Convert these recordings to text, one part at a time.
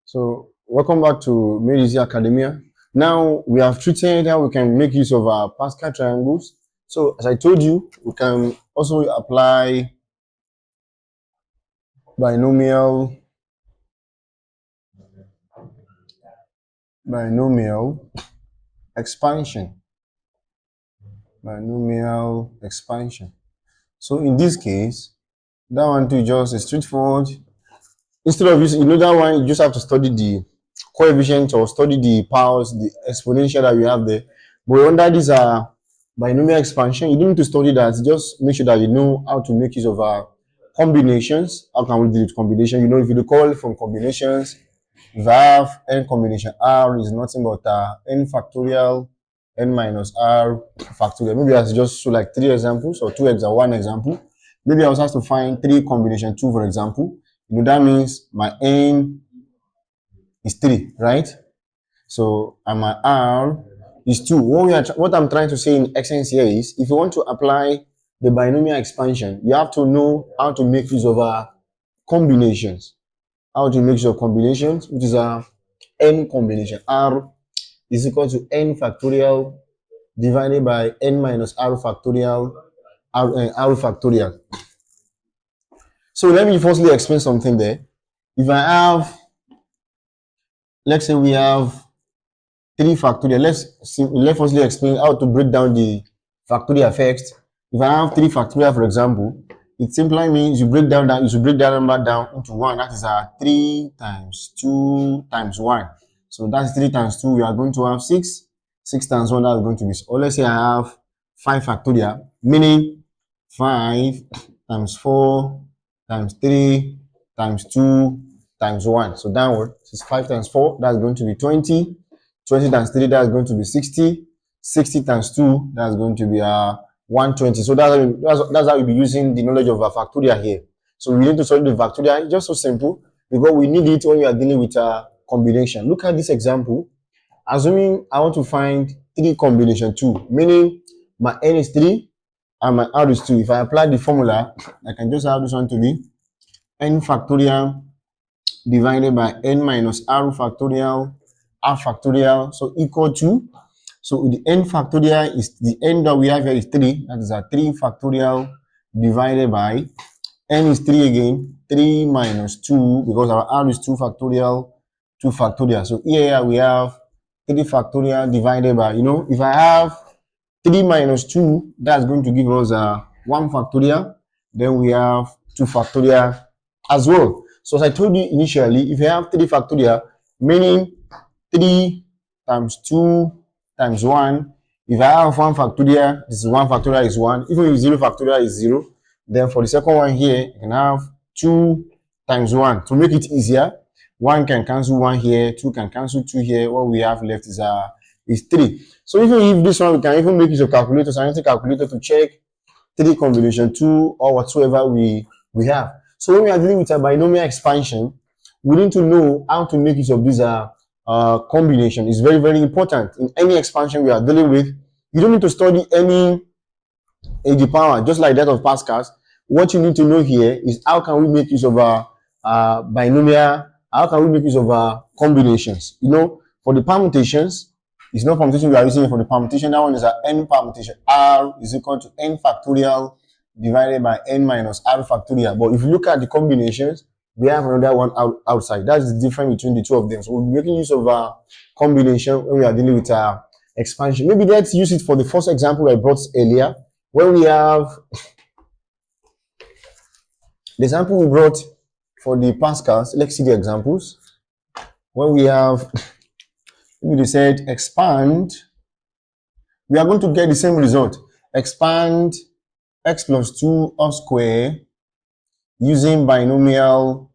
So welcome back to Made Easy Academia. Now we have treated how we can make use of our Pascal triangles. So as I told you, we can also apply binomial expansion. Binomial expansion. So in this case, that one too just is straightforward. Instead of using, that one, you just have to study the coefficients or study the powers, the exponential that you have there. But under this binomial expansion, you don't need to study that. Just make sure that you know how to make use of combinations. How can we deal with combination? If you recall from combinations, if I have n combination r is nothing but n factorial n minus r factorial. Maybe I just show like 3 examples or 2 examples, 1 example. Maybe I also have to find 3 combination 2, for example. That means my n is 3, right? So, and my r is 2. What I'm trying to say in essence here is, if you want to apply the binomial expansion, you have to know how to make use of combinations. How to make use of combinations, which is n combination. R is equal to n factorial divided by n minus r factorial, r factorial. So let me firstly explain something there. If I have, let's say we have 3 factorial, let's firstly explain how to break down the factorial first. If I have 3 factorial, for example, it simply means you should break that number down into 1. That is 3 times 2 times 1. So that's 3 times 2. We are going to have 6. 6 times 1, that's going to be, or let's say I have 5 factorial, meaning 5 times 4 times 3 times 2 times 1. So downward, this is 5 times 4, that's going to be 20. 20 times 3, that's going to be 60. 60 times 2, that's going to be 120. So that's how we'll be using the knowledge of factorial here. So we need to solve the factorial. It's just so simple because we need it when we are dealing with a combination. Look at this example. Assuming I want to find 3 combination 2, meaning my n is 3 and my r is 2. If I apply the formula, I can just have this one to be n factorial divided by n minus r factorial, so equal to, so the n factorial is, the n that we have here is 3, that is 3 factorial divided by, n is 3 again, 3 minus 2, because our r is 2 factorial, 2 factorial. So here we have 3 factorial divided by, if I have 3 minus 2, that's going to give us 1 factorial, then we have 2 factorial as well. So as I told you initially, if you have 3 factorial, meaning 3 times 2 times 1, if I have 1 factorial, this is 1 factorial is 1, even if 0 factorial is 0, then for the second one here, you can have 2 times 1. To make it easier, 1 can cancel 1 here, 2 can cancel 2 here, what we have left is 3. So even if this one, we can even make use of calculator, scientific calculator, to check 3 combination 2 or whatsoever we have. So when we are dealing with a binomial expansion, we need to know how to make use of this combination. Is very, very important. In any expansion we are dealing with, you don't need to study any a power, just like that of Pascal's. What you need to know here is how can we make use of binomial, how can we make use of combinations. For the permutations, it's not permutation we are using for the permutation. That one is n permutation. R is equal to n factorial divided by n minus r factorial. But if you look at the combinations, we have another one outside. That's the difference between the two of them. So we'll be making use of combination when we are dealing with expansion. Maybe let's use it for the first example I brought earlier. When we have the example we brought for the Pascals, let's see the examples. When we have, maybe they said expand, we are going to get the same result. Expand x plus 2 all square using binomial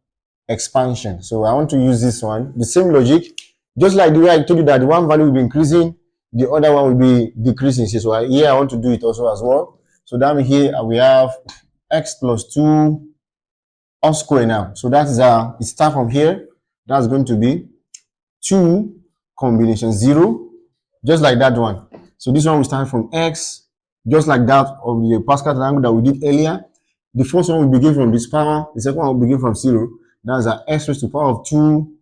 expansion. So I want to use this one. The same logic, just like the way I told you that the one value will be increasing, the other one will be decreasing. So here I want to do it also as well. So that means here we have x plus 2 all square now. So that is it starts from here. That's going to be 2 combination 0, just like that one. So this one will start from x, just like that of the Pascal triangle that we did earlier. The first one will begin from this power, the second one will begin from 0. That's x raised to the power of 2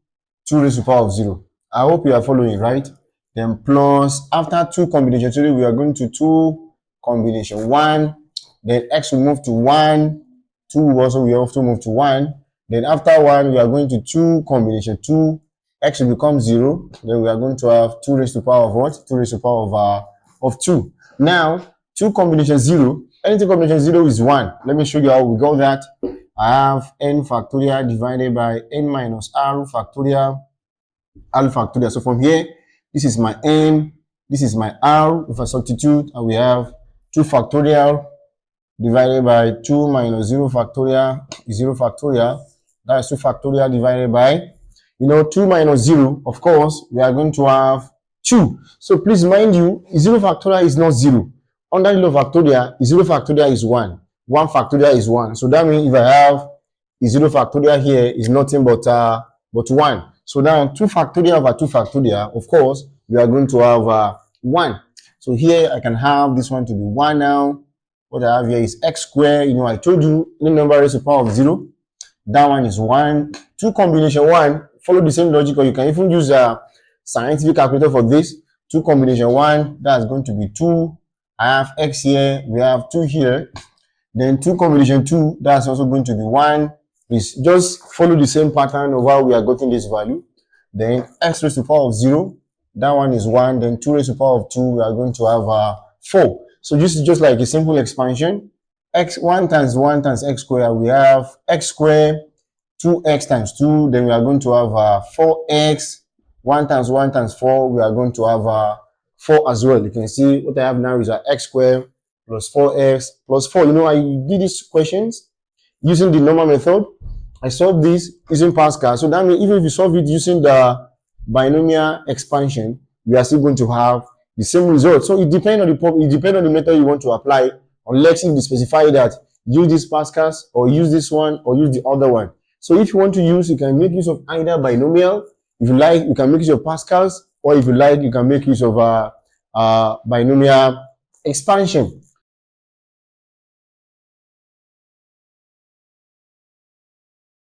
2 raised to the power of 0. I hope you are following, right? Then plus, after 2 combination 3, we are going to 2 combination 1. Then x will move to 1. 2 also we have to move to 1. Then after 1, we are going to 2 combination 2. X will become 0. Then we are going to have 2 raised to the power of what? 2 raised to the power of 2. Now, 2 combination 0. Anything combination 0 is 1. Let me show you how we got that. I have n factorial divided by n minus r factorial, So from here, this is my n, this is my r. If I substitute, we have 2 factorial divided by 2 minus 0 factorial is 0 factorial. That is 2 factorial divided by, 2 minus 0. Of course, we are going to have 2. So please mind you, 0 factorial is not 0. Under 0 factorial, 0 factorial is 1. 1 factorial is 1. So that means if I have 0 factorial here is nothing but 1. So now 2 factorial over 2 factorial, of course, we are going to have 1. So here I can have this one to be 1 now. What I have here is x squared. I told you any number raised to the power of 0. That one is 1. 2 combination 1. Follow the same logic, or you can even use a scientific calculator for this. 2 combination 1, that's going to be 2. I have x here, we have 2 here. Then 2 combination 2, that's also going to be 1. Please just follow the same pattern of how we are getting this value. Then x raised to the power of 0, that one is 1. Then 2 raised to the power of 2, we are going to have 4. So this is just like a simple expansion. X 1 times 1 times x squared, we have x squared 2x times 2. Then we are going to have 4x. 1 times 1 times 4, we are going to have 4 as well. You can see what I have now is x squared plus 4x plus 4. I did these questions using the normal method. I solved this using Pascal. So that means even if you solve it using the binomial expansion, we are still going to have the same result. So it depends on the method you want to apply, unless you specify that use this Pascal's or use this one or use the other one. So if you want to use, you can make use of either binomial. If you like, you can make use of Pascal's, or if you like, you can make use of binomial expansion.